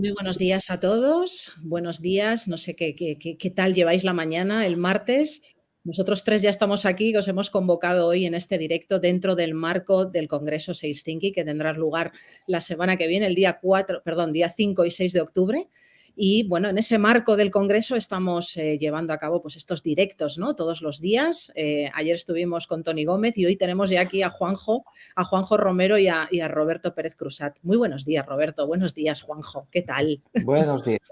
Muy buenos días a todos. Buenos días. No sé qué tal lleváis la mañana, el martes. Nosotros tres ya estamos aquí, que os hemos convocado hoy en este directo dentro del marco del Congreso Sales Thinking, que tendrá lugar la semana que viene, el día 5 y 6 de octubre. Y bueno, en ese marco del Congreso estamos llevando a cabo pues, estos directos, ¿no? Todos los días. Ayer estuvimos con Tony Gómez y hoy tenemos ya aquí a Juanjo Romero y a Roberto Pérez Cruzat. Muy buenos días, Roberto. Buenos días, Juanjo. ¿Qué tal? Buenos días.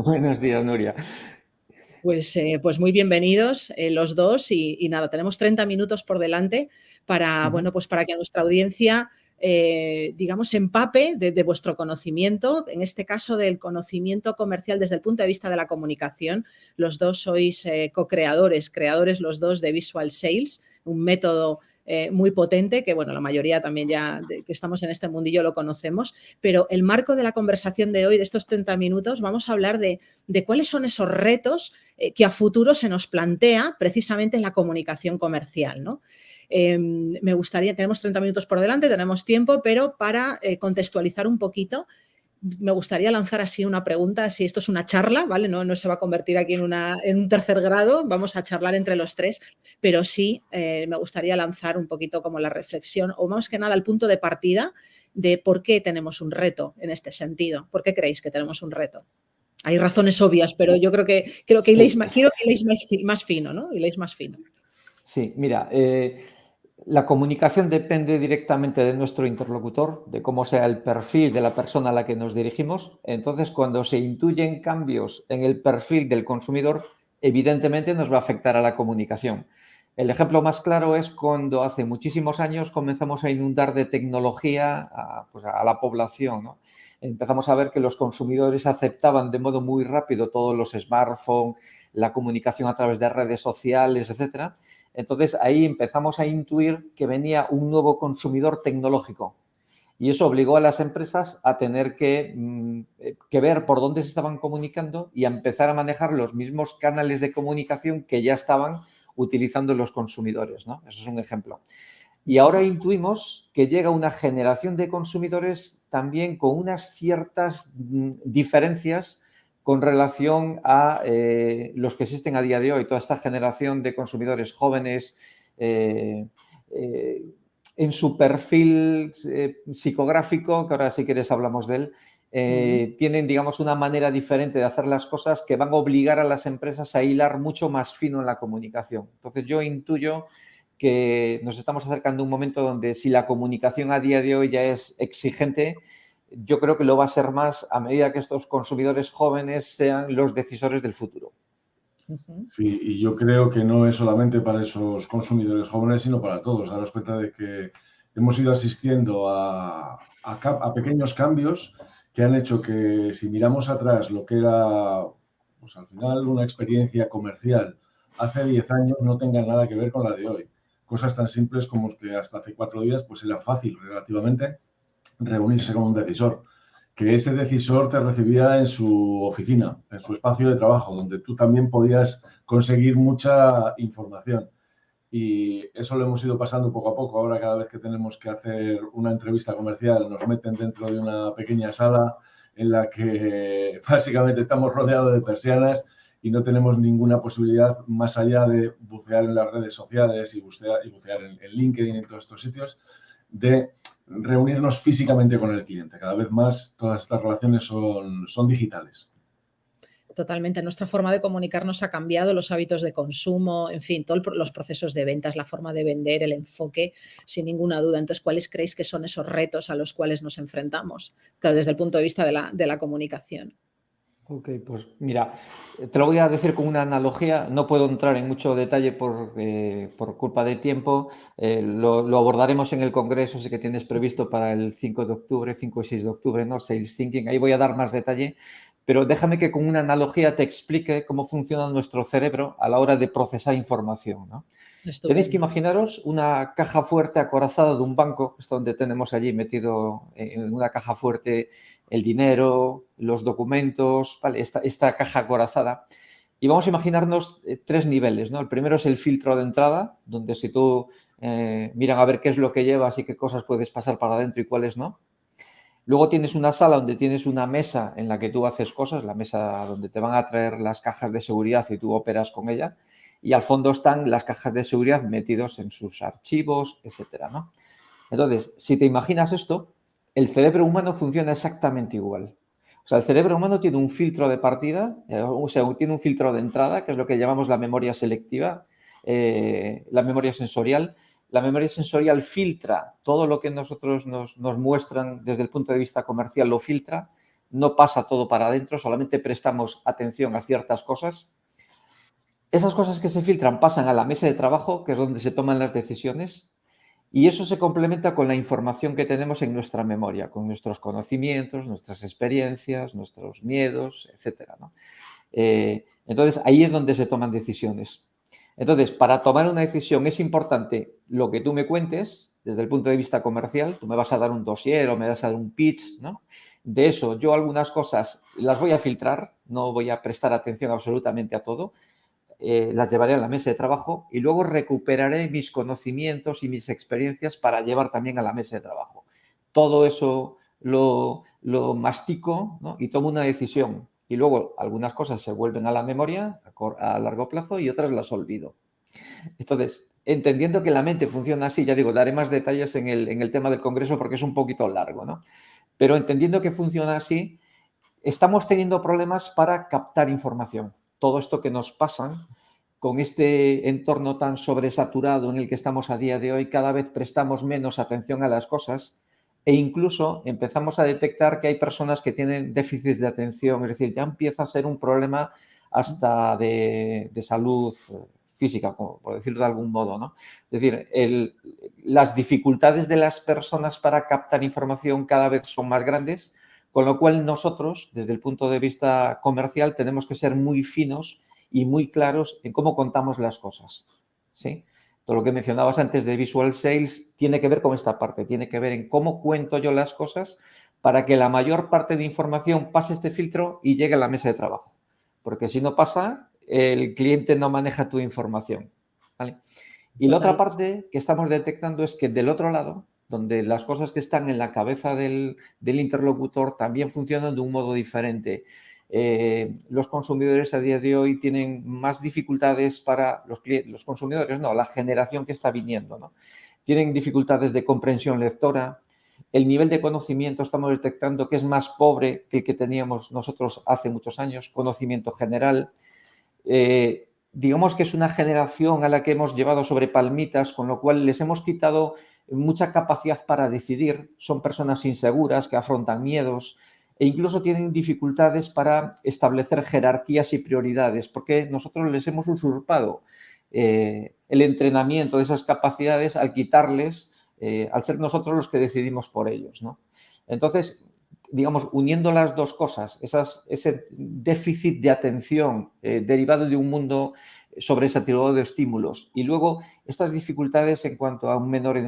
Buenos días, Nuria. Pues muy bienvenidos los dos y nada, tenemos 30 minutos por delante para, bueno, pues para que nuestra audiencia, digamos, empape de vuestro conocimiento, en este caso del conocimiento comercial desde el punto de vista de la comunicación. Los dos sois creadores los dos de Visual Sales, un método muy potente que, bueno, la mayoría también ya que estamos en este mundillo lo conocemos, pero el marco de la conversación de hoy, de estos 30 minutos, vamos a hablar de cuáles son esos retos que a futuro se nos plantea precisamente en la comunicación comercial, ¿no? Me gustaría, tenemos 30 minutos por delante, tenemos tiempo, pero para contextualizar un poquito, me gustaría lanzar así una pregunta, si esto es una charla, ¿vale? No se va a convertir aquí en un tercer grado, vamos a charlar entre los tres, pero sí me gustaría lanzar un poquito como la reflexión, o más que nada el punto de partida de por qué tenemos un reto en este sentido. ¿Por qué creéis que tenemos un reto? Hay razones obvias, pero yo creo que hiléis más, quiero que hiléis más fino, ¿no? Hiléis más fino. Sí, mira, la comunicación depende directamente de nuestro interlocutor, de cómo sea el perfil de la persona a la que nos dirigimos. Entonces, cuando se intuyen cambios en el perfil del consumidor, evidentemente nos va a afectar a la comunicación. El ejemplo más claro es cuando hace muchísimos años comenzamos a inundar de tecnología a la población, ¿no? Empezamos a ver que los consumidores aceptaban de modo muy rápido todos los smartphones, la comunicación a través de redes sociales, etcétera. Entonces ahí empezamos a intuir que venía un nuevo consumidor tecnológico y eso obligó a las empresas a tener que ver por dónde se estaban comunicando y a empezar a manejar los mismos canales de comunicación que ya estaban utilizando los consumidores, ¿no? Eso es un ejemplo. Y ahora intuimos que llega una generación de consumidores también con unas ciertas diferencias con relación a los que existen a día de hoy, toda esta generación de consumidores jóvenes en su perfil psicográfico, que ahora si quieres hablamos de él, tienen, digamos, una manera diferente de hacer las cosas que van a obligar a las empresas a hilar mucho más fino en la comunicación. Entonces yo intuyo que nos estamos acercando a un momento donde si la comunicación a día de hoy ya es exigente, yo creo que lo va a ser más a medida que estos consumidores jóvenes sean los decisores del futuro. Sí, y yo creo que no es solamente para esos consumidores jóvenes, sino para todos. Daros cuenta de que hemos ido asistiendo a pequeños cambios que han hecho que, si miramos atrás lo que era, pues al final, una experiencia comercial hace 10 años, no tenga nada que ver con la de hoy. Cosas tan simples como que hasta hace 4 días pues era fácil relativamente reunirse con un decisor, que ese decisor te recibía en su oficina, en su espacio de trabajo, donde tú también podías conseguir mucha información. Y eso lo hemos ido pasando poco a poco. Ahora, cada vez que tenemos que hacer una entrevista comercial, nos meten dentro de una pequeña sala en la que básicamente estamos rodeados de persianas y no tenemos ninguna posibilidad más allá de bucear en las redes sociales y bucear en LinkedIn y en todos estos sitios, de reunirnos físicamente con el cliente. Cada vez más todas estas relaciones son digitales. Totalmente. Nuestra forma de comunicarnos ha cambiado, los hábitos de consumo, en fin, todos los procesos de ventas, la forma de vender, el enfoque, sin ninguna duda. Entonces, ¿cuáles creéis que son esos retos a los cuales nos enfrentamos? Claro, desde el punto de vista de la comunicación. Ok, pues mira, te lo voy a decir con una analogía, no puedo entrar en mucho detalle por culpa de tiempo, lo abordaremos en el congreso, sí que tienes previsto para el 5 de octubre, 5 y 6 de octubre, ¿no? Sales Thinking, ahí voy a dar más detalle, pero déjame que con una analogía te explique cómo funciona nuestro cerebro a la hora de procesar información, ¿no? Estupendo. Tenéis que imaginaros una caja fuerte acorazada de un banco, es donde tenemos allí metido en una caja fuerte el dinero, los documentos, ¿vale? Esta caja acorazada. Y vamos a imaginarnos 3 niveles, ¿no? El primero es el filtro de entrada, donde si tú miran a ver qué es lo que llevas y qué cosas puedes pasar para adentro y cuáles no. Luego tienes una sala donde tienes una mesa en la que tú haces cosas, la mesa donde te van a traer las cajas de seguridad y tú operas con ella. Y al fondo están las cajas de seguridad metidos en sus archivos, etcétera, ¿no? Entonces, si te imaginas esto, el cerebro humano funciona exactamente igual. O sea, el cerebro humano tiene un filtro de partida, o sea, tiene un filtro de entrada, que es lo que llamamos la memoria selectiva, la memoria sensorial. La memoria sensorial filtra todo lo que nosotros nos muestran desde el punto de vista comercial, lo filtra, no pasa todo para adentro, solamente prestamos atención a ciertas cosas. Esas cosas que se filtran pasan a la mesa de trabajo, que es donde se toman las decisiones, y eso se complementa con la información que tenemos en nuestra memoria, con nuestros conocimientos, nuestras experiencias, nuestros miedos, etcétera, ¿no? Entonces, ahí es donde se toman decisiones. Entonces, para tomar una decisión es importante lo que tú me cuentes desde el punto de vista comercial. Tú me vas a dar un dossier o me vas a dar un pitch, ¿no? De eso, yo algunas cosas las voy a filtrar, no voy a prestar atención absolutamente a todo. Las llevaré a la mesa de trabajo y luego recuperaré mis conocimientos y mis experiencias para llevar también a la mesa de trabajo. Todo eso lo mastico, ¿no? Y tomo una decisión. Y luego algunas cosas se vuelven a la memoria a largo plazo y otras las olvido. Entonces, entendiendo que la mente funciona así, ya digo, daré más detalles en el tema del congreso porque es un poquito largo, ¿no? Pero entendiendo que funciona así, estamos teniendo problemas para captar información. Todo esto que nos pasa con este entorno tan sobresaturado en el que estamos a día de hoy, cada vez prestamos menos atención a las cosas e incluso empezamos a detectar que hay personas que tienen déficits de atención, es decir, ya empieza a ser un problema hasta de salud física, por decirlo de algún modo, ¿no? Es decir, las dificultades de las personas para captar información cada vez son más grandes, con lo cual nosotros, desde el punto de vista comercial, tenemos que ser muy finos y muy claros en cómo contamos las cosas, ¿sí? Todo lo que mencionabas antes de Visual Sales tiene que ver con esta parte, tiene que ver en cómo cuento yo las cosas para que la mayor parte de información pase este filtro y llegue a la mesa de trabajo. Porque si no pasa, el cliente no maneja tu información, ¿vale? Y la otra parte que estamos detectando es que del otro lado, donde las cosas que están en la cabeza del interlocutor también funcionan de un modo diferente. Los consumidores a día de hoy tienen más dificultades para los consumidores, no, la generación que está viniendo, ¿no? Tienen dificultades de comprensión lectora. El nivel de conocimiento estamos detectando que es más pobre que el que teníamos nosotros hace muchos años, conocimiento general. Digamos que es una generación a la que hemos llevado sobre palmitas, con lo cual les hemos quitado mucha capacidad para decidir. Son personas inseguras que afrontan miedos e incluso tienen dificultades para establecer jerarquías y prioridades, porque nosotros les hemos usurpado el entrenamiento de esas capacidades al quitarles, al ser nosotros los que decidimos por ellos, ¿no? Entonces, digamos, uniendo las dos cosas, ese déficit de atención derivado de un mundo sobresaturado de estímulos y luego estas dificultades en cuanto a un menor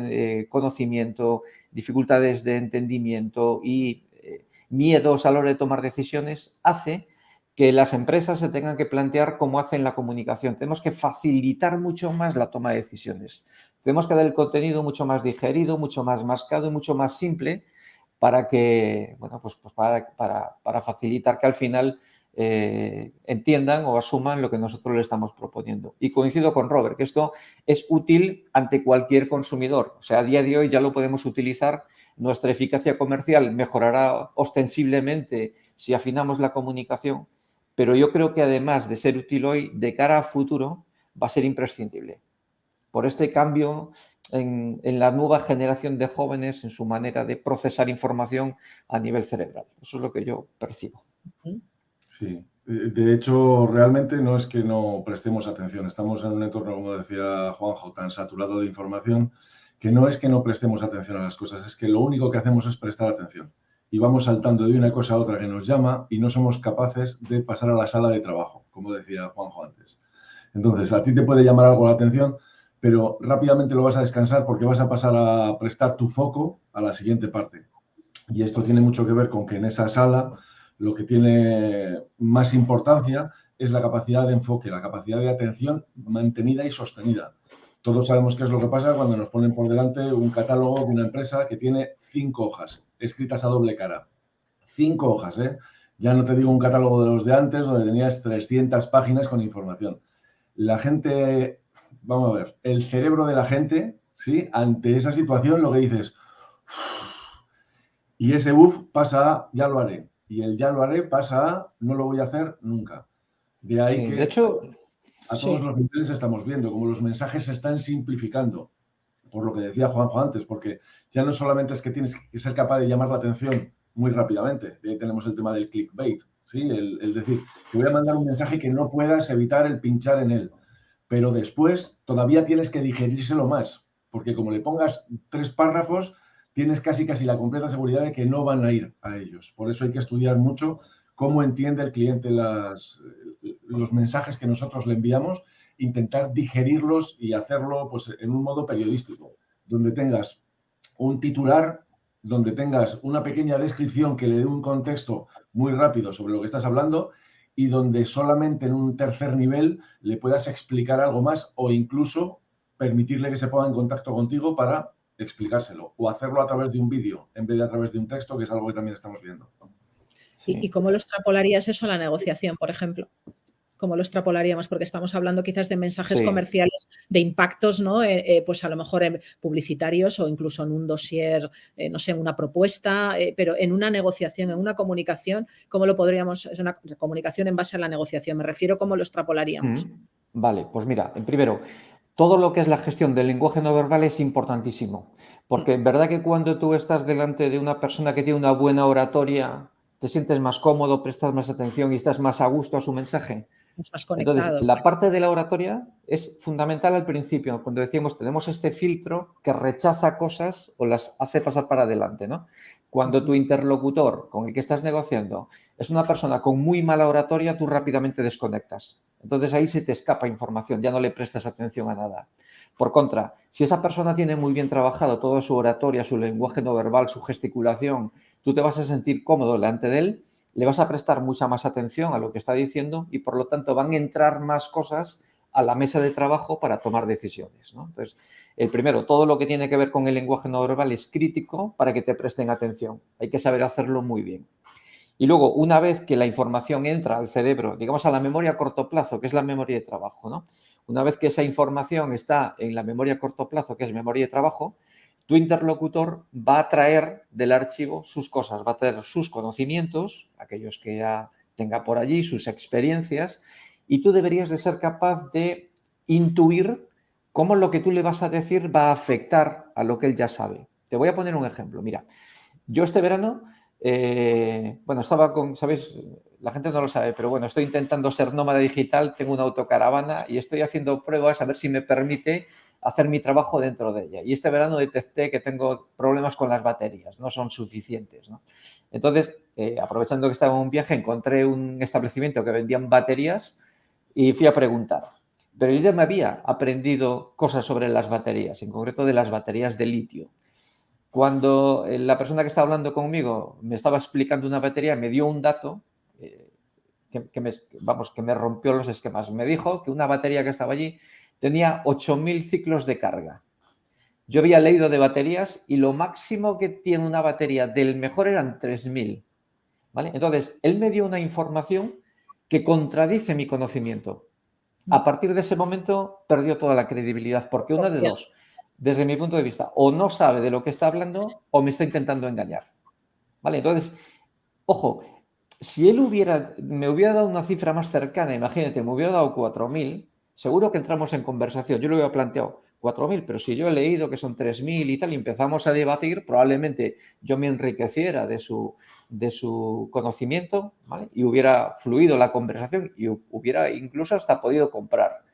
conocimiento, dificultades de entendimiento y miedos a la hora de tomar decisiones, hace que las empresas se tengan que plantear cómo hacen la comunicación. Tenemos que facilitar mucho más la toma de decisiones. Tenemos que dar el contenido mucho más digerido, mucho más mascado y mucho más simple para que, bueno, pues para facilitar que al final entiendan o asuman lo que nosotros le estamos proponiendo. Y coincido con Robert, que esto es útil ante cualquier consumidor. O sea, a día de hoy ya lo podemos utilizar. Nuestra eficacia comercial mejorará ostensiblemente si afinamos la comunicación, pero yo creo que además de ser útil hoy, de cara a futuro, va a ser imprescindible. Por este cambio en la nueva generación de jóvenes en su manera de procesar información a nivel cerebral. Eso es lo que yo percibo. Sí, de hecho, realmente no es que no prestemos atención. Estamos en un entorno, como decía Juanjo, tan saturado de información que no es que no prestemos atención a las cosas, es que lo único que hacemos es prestar atención. Y vamos saltando de una cosa a otra que nos llama y no somos capaces de pasar a la sala de trabajo, como decía Juanjo antes. Entonces, a ti te puede llamar algo la atención, pero rápidamente lo vas a descansar porque vas a pasar a prestar tu foco a la siguiente parte. Y esto tiene mucho que ver con que en esa sala lo que tiene más importancia es la capacidad de enfoque, la capacidad de atención mantenida y sostenida. Todos sabemos qué es lo que pasa cuando nos ponen por delante un catálogo de una empresa que tiene 5 hojas, escritas a doble cara. 5 hojas, ¿eh? Ya no te digo un catálogo de los de antes, donde tenías 300 páginas con información. La gente, vamos a ver, el cerebro de la gente, ¿sí? Ante esa situación lo que dices, y ese pasa a ya lo haré. Y el ya lo haré pasa a no lo voy a hacer nunca. De ahí Sí, que de hecho, a todos los niveles estamos viendo como los mensajes se están simplificando, por lo que decía Juanjo antes, porque ya no solamente es que tienes que ser capaz de llamar la atención muy rápidamente, de ahí tenemos el tema del clickbait, ¿sí? El decir, te voy a mandar un mensaje que no puedas evitar el pinchar en él, pero después todavía tienes que digerírselo más, porque como le pongas 3 párrafos, tienes casi la completa seguridad de que no van a ir a ellos. Por eso hay que estudiar mucho cómo entiende el cliente los mensajes que nosotros le enviamos, intentar digerirlos y hacerlo pues, en un modo periodístico, donde tengas un titular, donde tengas una pequeña descripción que le dé un contexto muy rápido sobre lo que estás hablando y donde solamente en un tercer nivel le puedas explicar algo más o incluso permitirle que se ponga en contacto contigo para explicárselo o hacerlo a través de un vídeo en vez de a través de un texto, que es algo que también estamos viendo. Sí. ¿Y cómo lo extrapolarías eso a la negociación, por ejemplo? ¿Cómo lo extrapolaríamos? Porque estamos hablando quizás de mensajes comerciales, de impactos, ¿no? Pues a lo mejor publicitarios o incluso en un dossier, no sé, una propuesta, pero en una negociación, en una comunicación, ¿cómo lo podríamos? Es una comunicación en base a la negociación, me refiero, ¿cómo lo extrapolaríamos? Vale, pues mira, primero, todo lo que es la gestión del lenguaje no verbal es importantísimo, porque es verdad que cuando tú estás delante de una persona que tiene una buena oratoria, te sientes más cómodo, prestas más atención y estás más a gusto a su mensaje. Más conectado. Entonces, la parte de la oratoria es fundamental al principio, cuando decimos tenemos este filtro que rechaza cosas o las hace pasar para adelante, ¿no? Cuando tu interlocutor con el que estás negociando es una persona con muy mala oratoria, tú rápidamente desconectas. Entonces ahí se te escapa información, ya no le prestas atención a nada. Por contra, si esa persona tiene muy bien trabajado toda su oratoria, su lenguaje no verbal, su gesticulación, tú te vas a sentir cómodo delante de él, le vas a prestar mucha más atención a lo que está diciendo y, por lo tanto, van a entrar más cosas a la mesa de trabajo para tomar decisiones, ¿no? Entonces, el primero, todo lo que tiene que ver con el lenguaje no verbal es crítico para que te presten atención. Hay que saber hacerlo muy bien. Y luego, una vez que la información entra al cerebro, digamos a la memoria a corto plazo, que es la memoria de trabajo, ¿no? Una vez que esa información está en la memoria a corto plazo, que es memoria de trabajo, tu interlocutor va a traer del archivo sus cosas, va a traer sus conocimientos, aquellos que ya tenga por allí, sus experiencias, y tú deberías de ser capaz de intuir cómo lo que tú le vas a decir va a afectar a lo que él ya sabe. Te voy a poner un ejemplo. Mira, yo este verano, estaba con, ¿sabéis? La gente no lo sabe, pero bueno, estoy intentando ser nómada digital, tengo una autocaravana y estoy haciendo pruebas a ver si me permite hacer mi trabajo dentro de ella. Y este verano detecté que tengo problemas con las baterías, no son suficientes, ¿no? Entonces, aprovechando que estaba en un viaje, encontré un establecimiento que vendían baterías y fui a preguntar. Pero yo ya me había aprendido cosas sobre las baterías, en concreto de las baterías de litio. Cuando la persona que estaba hablando conmigo me estaba explicando una batería, me dio un dato que me rompió los esquemas. Me dijo que una batería que estaba allí tenía 8.000 ciclos de carga. Yo había leído de baterías y lo máximo que tiene una batería del mejor eran 3.000. ¿Vale? Entonces, él me dio una información que contradice mi conocimiento. A partir de ese momento perdió toda la credibilidad, porque una de dos, desde mi punto de vista, o no sabe de lo que está hablando o me está intentando engañar. ¿Vale? Entonces, ojo, si él me hubiera dado una cifra más cercana, imagínate, me hubiera dado 4.000, seguro que entramos en conversación. Yo lo hubiera planteado 4.000, pero si yo he leído que son 3.000 y tal, y empezamos a debatir, probablemente yo me enriqueciera de su conocimiento, ¿vale? Y hubiera fluido la conversación y hubiera incluso hasta podido comprar.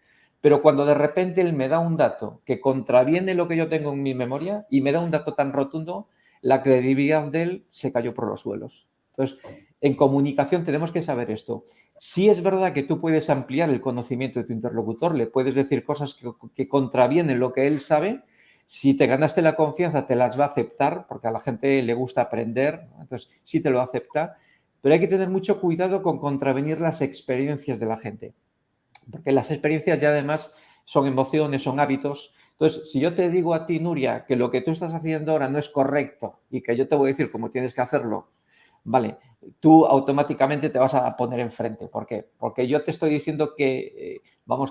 Pero cuando de repente él me da un dato que contraviene lo que yo tengo en mi memoria y me da un dato tan rotundo, la credibilidad de él se cayó por los suelos. Entonces, en comunicación tenemos que saber esto. Sí es verdad que tú puedes ampliar el conocimiento de tu interlocutor, le puedes decir cosas que contravienen lo que él sabe. Si te ganaste la confianza, te las va a aceptar, porque a la gente le gusta aprender, ¿no? Entonces sí te lo acepta, pero hay que tener mucho cuidado con contravenir las experiencias de la gente, porque las experiencias ya además son emociones, son hábitos. Entonces, si yo te digo a ti, Nuria, que lo que tú estás haciendo ahora no es correcto y que yo te voy a decir cómo tienes que hacerlo, vale, tú automáticamente te vas a poner enfrente. ¿Por qué? Porque yo te estoy diciendo que,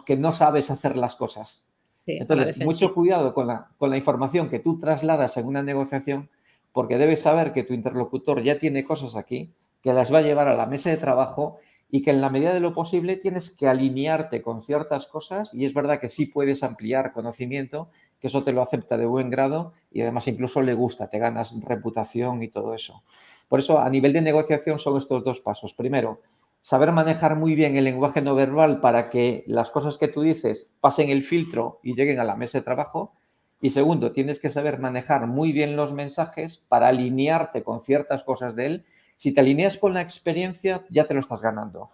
que no sabes hacer las cosas. Sí, entonces, mucho cuidado con la información que tú trasladas en una negociación, porque debes saber que tu interlocutor ya tiene cosas aquí, que las va a llevar a la mesa de trabajo y que en la medida de lo posible tienes que alinearte con ciertas cosas, y es verdad que sí puedes ampliar conocimiento, que eso te lo acepta de buen grado y además incluso le gusta, te ganas reputación y todo eso. Por eso, a nivel de negociación son estos dos pasos. Primero, saber manejar muy bien el lenguaje no verbal para que las cosas que tú dices pasen el filtro y lleguen a la mesa de trabajo. Y segundo, tienes que saber manejar muy bien los mensajes para alinearte con ciertas cosas de él. Si te alineas con la experiencia, ya te lo estás ganando.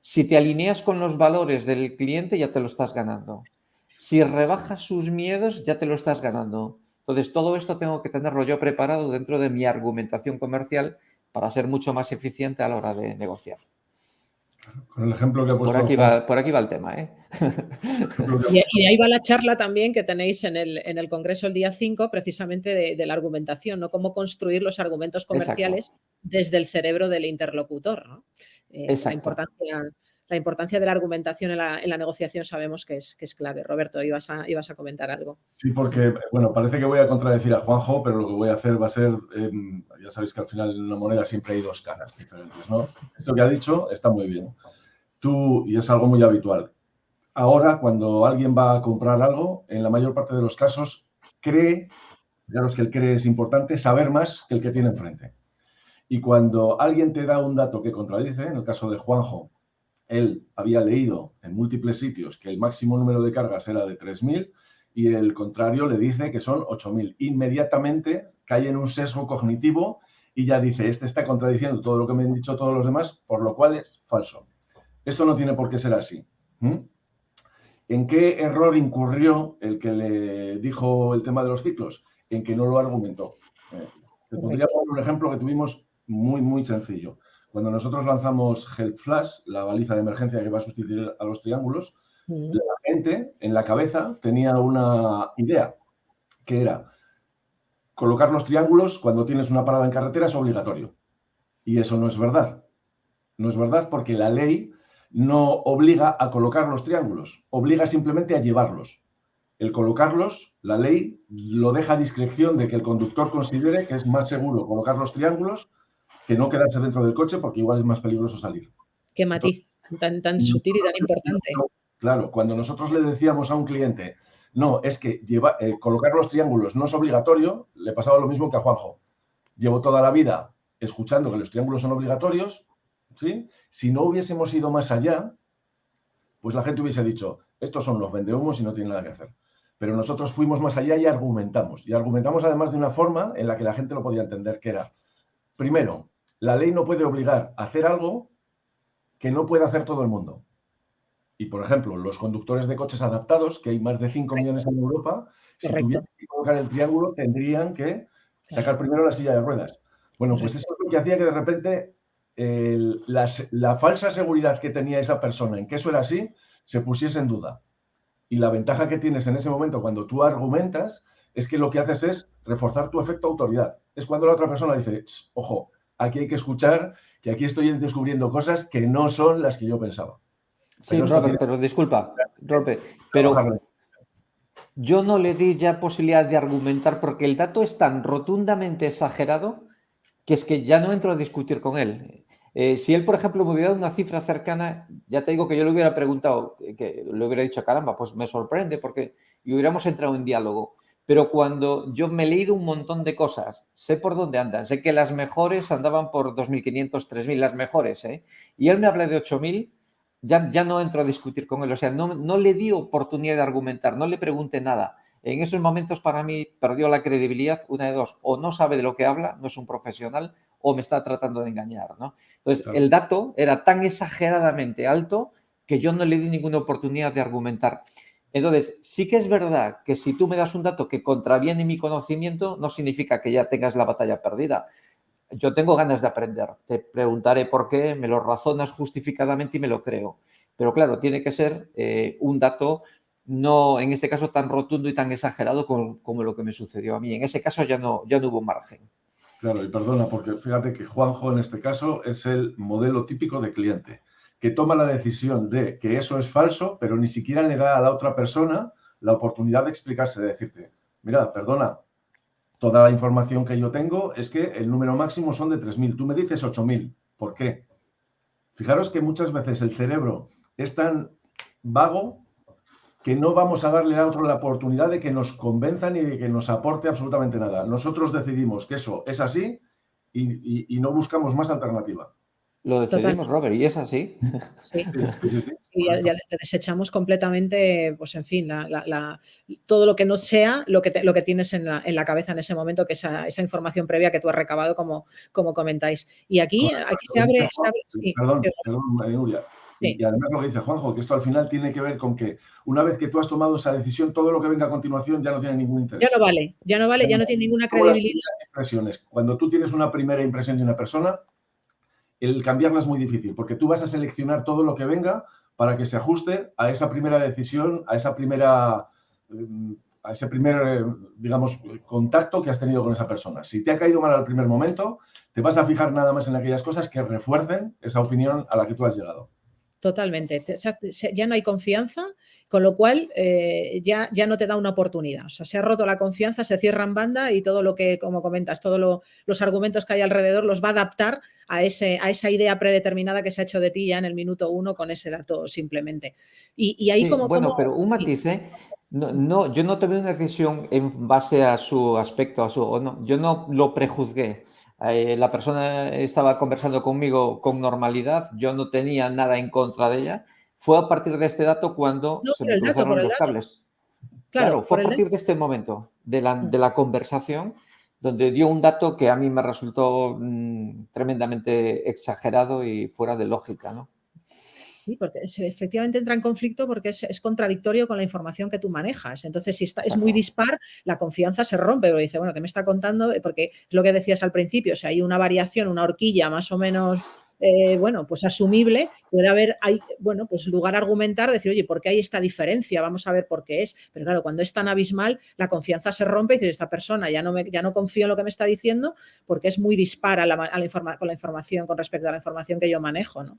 Si te alineas con los valores del cliente, ya te lo estás ganando. Si rebajas sus miedos, ya te lo estás ganando. Entonces, todo esto tengo que tenerlo yo preparado dentro de mi argumentación comercial para ser mucho más eficiente a la hora de negociar. Con el ejemplo que ha puesto... Por aquí va el tema, ¿eh? Y ahí va la charla también que tenéis en el Congreso el día 5, precisamente de la argumentación, ¿no? Cómo construir los argumentos comerciales desde el cerebro del interlocutor, ¿no? La importancia de la argumentación en la negociación sabemos que es clave. Roberto, ibas a comentar algo. Sí, porque, bueno, parece que voy a contradecir a Juanjo, pero lo que voy a hacer va a ser, ya sabéis que al final en una moneda siempre hay dos caras diferentes, ¿no? Esto que ha dicho está muy bien. Y es algo muy habitual. Ahora, cuando alguien va a comprar algo, en la mayor parte de los casos, claro, es que el cree es importante, saber más que el que tiene enfrente. Y cuando alguien te da un dato que contradice, en el caso de Juanjo, él había leído en múltiples sitios que el máximo número de cargas era de 3.000 y el contrario le dice que son 8.000. Inmediatamente cae en un sesgo cognitivo y ya dice, este está contradiciendo todo lo que me han dicho todos los demás, por lo cual es falso. Esto no tiene por qué ser así. ¿En qué error incurrió el que le dijo el tema de los ciclos? En que no lo argumentó. Te podría poner un ejemplo que tuvimos muy, muy sencillo. Cuando nosotros lanzamos Help Flash, la baliza de emergencia que va a sustituir a los triángulos, la gente en la cabeza tenía una idea, que era colocar los triángulos cuando tienes una parada en carretera es obligatorio. Y eso no es verdad. No es verdad porque la ley no obliga a colocar los triángulos, obliga simplemente a llevarlos. El colocarlos, la ley lo deja a discreción de que el conductor considere que es más seguro colocar los triángulos que no quedarse dentro del coche porque igual es más peligroso salir. Qué matiz tan sutil y tan importante. Claro, cuando nosotros le decíamos a un cliente, no, es que colocar los triángulos no es obligatorio, le pasaba lo mismo que a Juanjo. Llevo toda la vida escuchando que los triángulos son obligatorios, ¿sí? Si no hubiésemos ido más allá, pues la gente hubiese dicho, estos son los vendehumos y no tienen nada que hacer. Pero nosotros fuimos más allá y argumentamos. Y argumentamos además de una forma en la que la gente lo podía entender, que era, primero, la ley no puede obligar a hacer algo que no puede hacer todo el mundo. Y, por ejemplo, los conductores de coches adaptados, que hay más de 5 millones en Europa, si tuvieran que colocar el triángulo, tendrían que sacar primero la silla de ruedas. Bueno, pues eso es lo que hacía que de repente la falsa seguridad que tenía esa persona en que eso era así, se pusiese en duda. Y la ventaja que tienes en ese momento cuando tú argumentas es que lo que haces es reforzar tu efecto autoridad. Es cuando la otra persona dice, ojo, aquí hay que escuchar, que aquí estoy descubriendo cosas que no son las que yo pensaba. Sí, Robert, pero disculpa, Robert, pero yo no le di ya posibilidad de argumentar porque el dato es tan rotundamente exagerado que es que ya no entro a discutir con él. Si él, por ejemplo, me hubiera dado una cifra cercana, ya te digo que yo le hubiera preguntado, que le hubiera dicho, caramba, pues me sorprende porque y hubiéramos entrado en diálogo. Pero cuando yo me he leído un montón de cosas, sé por dónde andan, sé que las mejores andaban por 2.500, 3.000, las mejores, y él me habla de 8.000, ya no entro a discutir con él. O sea, no le di oportunidad de argumentar, no le pregunté nada. En esos momentos para mí perdió la credibilidad, una de dos, o no sabe de lo que habla, no es un profesional, o me está tratando de engañar, ¿no? Entonces, el dato era tan exageradamente alto que yo no le di ninguna oportunidad de argumentar. Entonces, sí que es verdad que si tú me das un dato que contraviene mi conocimiento, no significa que ya tengas la batalla perdida. Yo tengo ganas de aprender, te preguntaré por qué, me lo razonas justificadamente y me lo creo. Pero claro, tiene que ser un dato no en este caso tan rotundo y tan exagerado como lo que me sucedió a mí. En ese caso ya no hubo margen. Claro, y perdona, porque fíjate que Juanjo en este caso es el modelo típico de cliente, que toma la decisión de que eso es falso, pero ni siquiera le da a la otra persona la oportunidad de explicarse, de decirte, mira, perdona, toda la información que yo tengo es que el número máximo son de 3.000, tú me dices 8.000, ¿por qué? Fijaros que muchas veces el cerebro es tan vago que no vamos a darle a otro la oportunidad de que nos convenzan y de que nos aporte absolutamente nada. Nosotros decidimos que eso es así y no buscamos más alternativa. Lo decidimos, Robert, y es así. Sí, sí. Ya desechamos completamente, pues en fin, todo lo que no sea lo que tienes en la cabeza en ese momento, que esa información previa que tú has recabado, como comentáis. Y aquí se abre... Perdón, Nuria. Sí. Y además lo que dice Juanjo, que esto al final tiene que ver con que una vez que tú has tomado esa decisión, todo lo que venga a continuación ya no tiene ningún interés. Ya no vale, ya no tiene ninguna credibilidad. Cuando tú tienes una primera impresión de una persona, el cambiarla es muy difícil, porque tú vas a seleccionar todo lo que venga para que se ajuste a esa primera decisión, a ese primer, digamos, contacto que has tenido con esa persona. Si te ha caído mal al primer momento, te vas a fijar nada más en aquellas cosas que refuercen esa opinión a la que tú has llegado. Totalmente. Ya no hay confianza, con lo cual ya no te da una oportunidad. O sea, se ha roto la confianza, se cierra en banda y todo lo que, como comentas, todos los argumentos que hay alrededor los va a adaptar a esa idea predeterminada que se ha hecho de ti ya en el minuto 1 con ese dato simplemente. Y ahí sí, pero un matiz, no, yo no tomé una decisión en base a su aspecto, yo no lo prejuzgué. La persona estaba conversando conmigo con normalidad, yo no tenía nada en contra de ella. Fue a partir de este dato cuando se me cruzaron los cables. Claro, fue a partir de este momento de la conversación donde dio un dato que a mí me resultó tremendamente exagerado y fuera de lógica, ¿no? Sí, porque efectivamente entra en conflicto porque es contradictorio con la información que tú manejas. Entonces, si es muy dispar, la confianza se rompe. Porque dice, bueno, ¿qué me está contando? Porque es lo que decías al principio, o sea, hay una variación, una horquilla más o menos, pues asumible. Puede haber, pues lugar a argumentar, decir, oye, ¿por qué hay esta diferencia? Vamos a ver por qué es. Pero claro, cuando es tan abismal, la confianza se rompe y dices, esta persona ya no confío en lo que me está diciendo porque es muy dispar con la información, con respecto a la información que yo manejo, ¿no?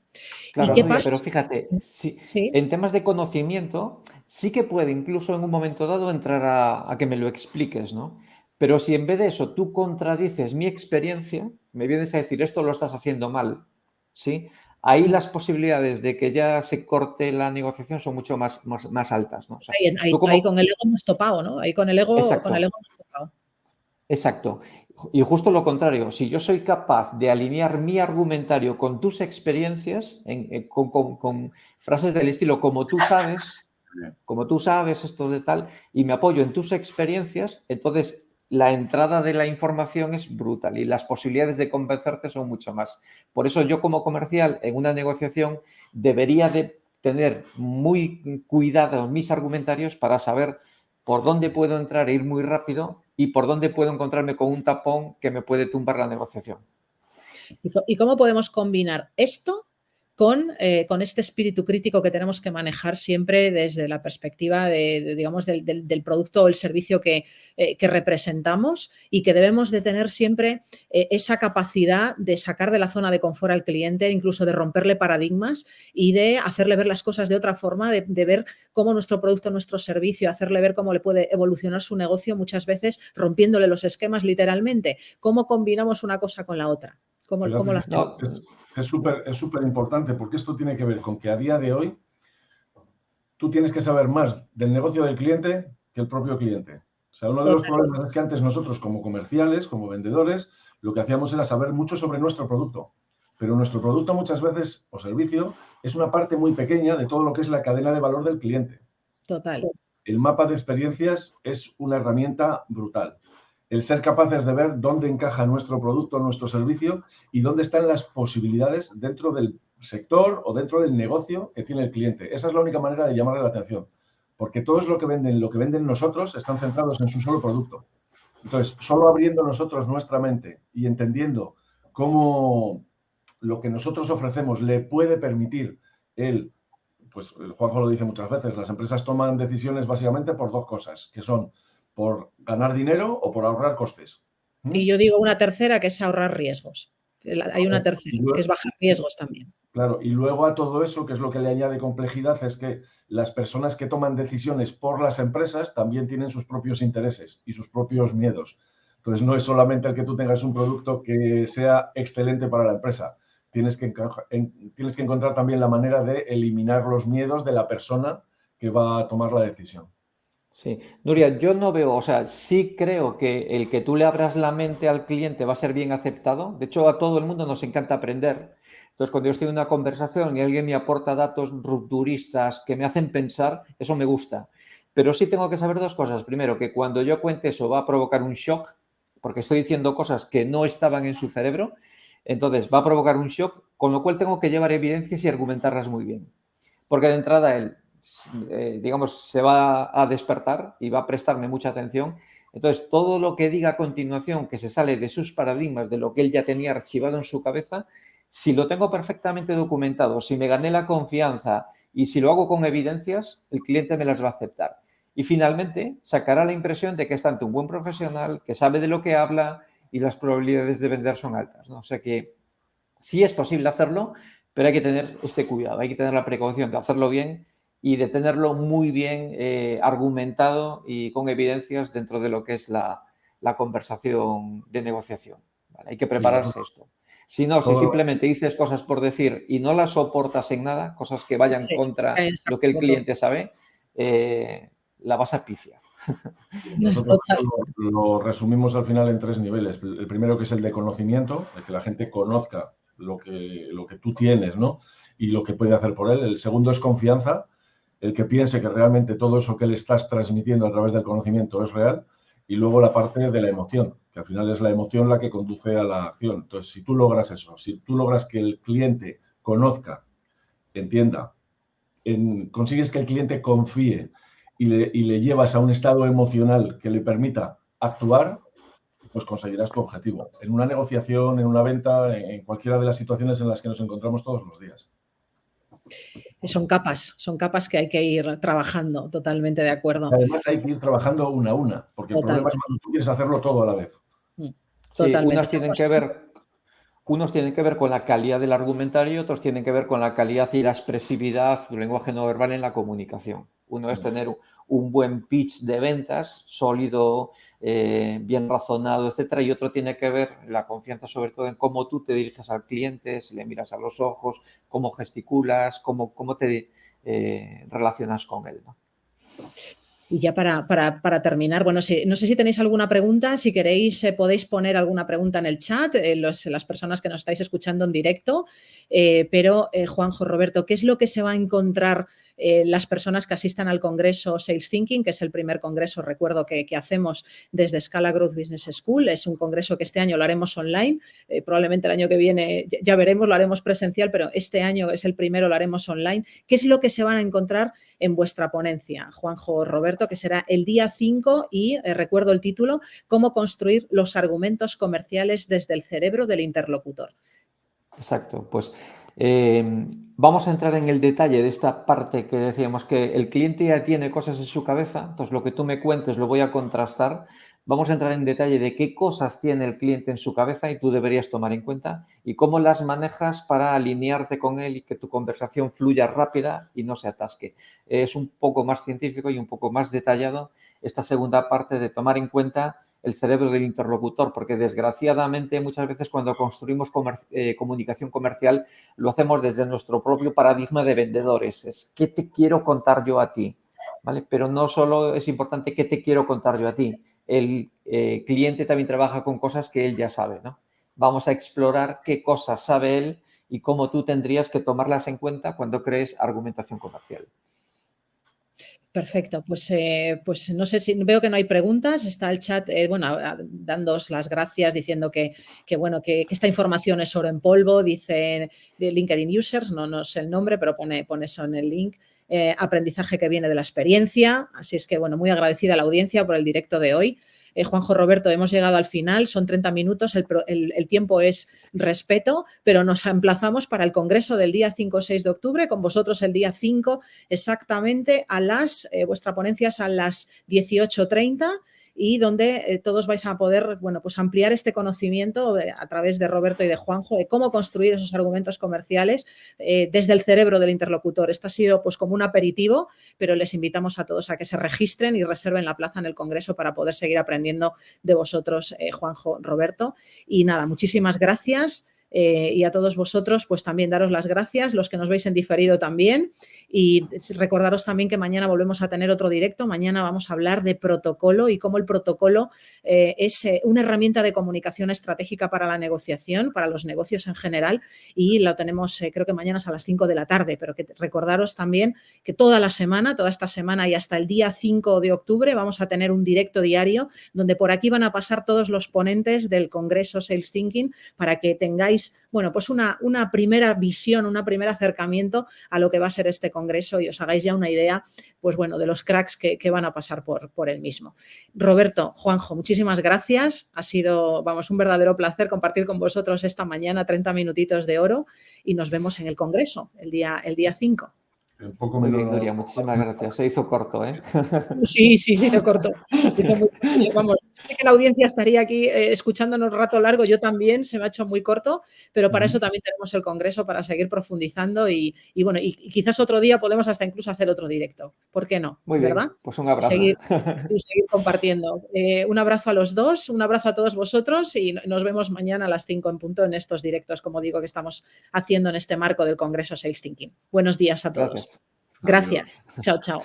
Claro, ¿y qué pasa? Pero fíjate, sí, en temas de conocimiento sí que puede incluso en un momento dado entrar a que me lo expliques, ¿no? Pero si en vez de eso tú contradices mi experiencia, me vienes a decir esto lo estás haciendo mal, ¿sí? Ahí las posibilidades de que ya se corte la negociación son mucho más altas, ¿no? O sea, ahí con el ego hemos topado, ¿no? Ahí con el ego hemos topado. Exacto. Y justo lo contrario, si yo soy capaz de alinear mi argumentario con tus experiencias, con frases del estilo como tú sabes esto de tal, y me apoyo en tus experiencias, entonces la entrada de la información es brutal y las posibilidades de convencerte son mucho más. Por eso yo como comercial en una negociación debería de tener muy cuidado mis argumentarios para saber por dónde puedo entrar e ir muy rápido y por dónde puedo encontrarme con un tapón que me puede tumbar la negociación. ¿Y cómo podemos combinar esto con este espíritu crítico que tenemos que manejar siempre desde la perspectiva digamos, del producto o el servicio que representamos y que debemos de tener siempre esa capacidad de sacar de la zona de confort al cliente, incluso de romperle paradigmas y de hacerle ver las cosas de otra forma, de ver cómo nuestro producto, nuestro servicio, hacerle ver cómo le puede evolucionar su negocio, muchas veces rompiéndole los esquemas literalmente? ¿Cómo combinamos una cosa con la otra? ¿Cómo lo hacemos? Es súper importante porque esto tiene que ver con que a día de hoy tú tienes que saber más del negocio del cliente que el propio cliente. O sea, uno de los problemas es que antes nosotros como comerciales, como vendedores, lo que hacíamos era saber mucho sobre nuestro producto. Pero nuestro producto muchas veces, o servicio, es una parte muy pequeña de todo lo que es la cadena de valor del cliente. Total. El mapa de experiencias es una herramienta brutal. El ser capaces de ver dónde encaja nuestro producto, nuestro servicio y dónde están las posibilidades dentro del sector o dentro del negocio que tiene el cliente. Esa es la única manera de llamarle la atención, porque todo es lo que venden nosotros están centrados en su solo producto. Entonces, solo abriendo nosotros nuestra mente y entendiendo cómo lo que nosotros ofrecemos le puede permitir el pues Juanjo lo dice muchas veces, las empresas toman decisiones básicamente por dos cosas, que son por ganar dinero o por ahorrar costes. Y yo digo una tercera, que es ahorrar riesgos. Hay una tercera, que es bajar riesgos también. Claro, y luego a todo eso, que es lo que le añade complejidad, es que las personas que toman decisiones por las empresas también tienen sus propios intereses y sus propios miedos. Entonces, no es solamente el que tú tengas un producto que sea excelente para la empresa. Tienes que encontrar también la manera de eliminar los miedos de la persona que va a tomar la decisión. Sí, Nuria, yo no veo, o sea, sí creo que el que tú le abras la mente al cliente va a ser bien aceptado. De hecho, a todo el mundo nos encanta aprender. Entonces, cuando yo estoy en una conversación y alguien me aporta datos rupturistas que me hacen pensar, eso me gusta. Pero sí tengo que saber dos cosas. Primero, que cuando yo cuente eso va a provocar un shock, porque estoy diciendo cosas que no estaban en su cerebro. Entonces, va a provocar un shock, con lo cual tengo que llevar evidencias y argumentarlas muy bien. Porque de entrada él, digamos, se va a despertar y va a prestarme mucha atención. Entonces, todo lo que diga a continuación que se sale de sus paradigmas, de lo que él ya tenía archivado en su cabeza, si lo tengo perfectamente documentado, si me gané la confianza y si lo hago con evidencias, el cliente me las va a aceptar. Y finalmente, sacará la impresión de que es tanto un buen profesional, que sabe de lo que habla y las probabilidades de vender son altas, ¿no? O sea que sí es posible hacerlo, pero hay que tener este cuidado, hay que tener la precaución de hacerlo bien y de tenerlo muy bien argumentado y con evidencias dentro de lo que es la conversación de negociación. ¿Vale? Hay que prepararse esto. Si no, si simplemente dices cosas por decir y no las soportas en nada, cosas que vayan contra lo que el cliente sabe, la vas a pifiar. Nosotros lo resumimos al final en 3 niveles. El primero, que es el de conocimiento, el que la gente conozca lo que tú tienes, ¿no? Y lo que puede hacer por él. El segundo es confianza, el que piense que realmente todo eso que le estás transmitiendo a través del conocimiento es real. Y luego la parte de la emoción, que al final es la emoción la que conduce a la acción. Entonces, si tú logras eso, si tú logras que el cliente conozca, entienda, consigues que el cliente confíe y le llevas a un estado emocional que le permita actuar, pues conseguirás tu objetivo. En una negociación, en una venta, en cualquiera de las situaciones en las que nos encontramos todos los días. Son capas que hay que ir trabajando, totalmente de acuerdo. Además, hay que ir trabajando una a una, porque el problema es cuando tú quieres hacerlo todo a la vez. Totalmente. Sí, unos tienen que ver con la calidad del argumentario y otros tienen que ver con la calidad y la expresividad del lenguaje no verbal en la comunicación. Uno es tener un buen pitch de ventas, sólido, bien razonado, etcétera, y otro tiene que ver la confianza sobre todo en cómo tú te diriges al cliente, si le miras a los ojos, cómo gesticulas, cómo te relacionas con él, ¿no? Y ya para terminar, bueno, no sé si tenéis alguna pregunta, si queréis podéis poner alguna pregunta en el chat, las personas que nos estáis escuchando en directo, pero Juanjo, Roberto, ¿qué es lo que se va a encontrar las personas que asistan al congreso Sales Thinking, que es el primer congreso, recuerdo, que hacemos desde Scala Growth Business School? Es un congreso que este año lo haremos online, probablemente el año que viene ya veremos, lo haremos presencial, pero este año es el primero, lo haremos online. ¿Qué es lo que se van a encontrar en vuestra ponencia, Juanjo, Roberto, que será el día 5 y recuerdo el título, cómo construir los argumentos comerciales desde el cerebro del interlocutor? Exacto, pues vamos a entrar en el detalle de esta parte que decíamos que el cliente ya tiene cosas en su cabeza, entonces lo que tú me cuentes lo voy a contrastar. Vamos a entrar en detalle de qué cosas tiene el cliente en su cabeza y tú deberías tomar en cuenta y cómo las manejas para alinearte con él y que tu conversación fluya rápida y no se atasque. Es un poco más científico y un poco más detallado esta segunda parte de tomar en cuenta el cerebro del interlocutor, porque desgraciadamente muchas veces cuando construimos comunicación comercial lo hacemos desde nuestro propio paradigma de vendedores. Es ¿qué te quiero contar yo a ti? ¿Vale? Pero no solo es importante qué te quiero contar yo a ti. El cliente también trabaja con cosas que él ya sabe, ¿no? Vamos a explorar qué cosas sabe él y cómo tú tendrías que tomarlas en cuenta cuando crees argumentación comercial. Perfecto, pues no sé si veo que no hay preguntas, está el chat, dándoos las gracias, diciendo que esta información es oro en polvo, dice LinkedIn Users, no sé el nombre, pero pone eso en el link. aprendizaje que viene de la experiencia. Así es que, bueno, muy agradecida a la audiencia por el directo de hoy. Juanjo, Roberto, hemos llegado al final, son 30 minutos, el tiempo es respeto, pero nos emplazamos para el congreso del día 5 o 6 de octubre, con vosotros el día 5 exactamente vuestra ponencia es a las 18:30 y donde todos vais a poder, bueno, pues ampliar este conocimiento a través de Roberto y de Juanjo de cómo construir esos argumentos comerciales desde el cerebro del interlocutor. Esto ha sido pues como un aperitivo, pero les invitamos a todos a que se registren y reserven la plaza en el congreso para poder seguir aprendiendo de vosotros, Juanjo, Roberto. Y nada, muchísimas gracias. Y a todos vosotros, pues también daros las gracias, los que nos veis en diferido también, y recordaros también que mañana volvemos a tener otro directo. Mañana vamos a hablar de protocolo y cómo el protocolo es una herramienta de comunicación estratégica para la negociación, para los negocios en general, y lo tenemos creo que mañana es a las 5 de la tarde, pero que recordaros también que toda esta semana y hasta el día 5 de octubre vamos a tener un directo diario donde por aquí van a pasar todos los ponentes del Congreso Sales Thinking para que tengáis, bueno, pues una primera visión, un primer acercamiento a lo que va a ser este congreso y os hagáis ya una idea, pues bueno, de los cracks que van a pasar por el mismo. Roberto, Juanjo, muchísimas gracias. Ha sido, vamos, un verdadero placer compartir con vosotros esta mañana 30 minutitos de oro y nos vemos en el congreso el día 5. Muy bien, Nuria, muchísimas gracias. Se hizo corto, ¿eh? Sí, se hizo corto. Vamos, sé que la audiencia estaría aquí escuchándonos rato largo, yo también, se me ha hecho muy corto, pero para eso también tenemos el congreso para seguir profundizando y bueno, y quizás otro día podemos hasta incluso hacer otro directo. ¿Por qué no? Muy bien, ¿verdad? pues un abrazo. Seguir compartiendo. Un abrazo a los dos, un abrazo a todos vosotros y nos vemos mañana a las 5 en punto en estos directos, como digo, que estamos haciendo en este marco del Congreso Sales Thinking. Buenos días a todos. Gracias. Gracias. Chao, chao.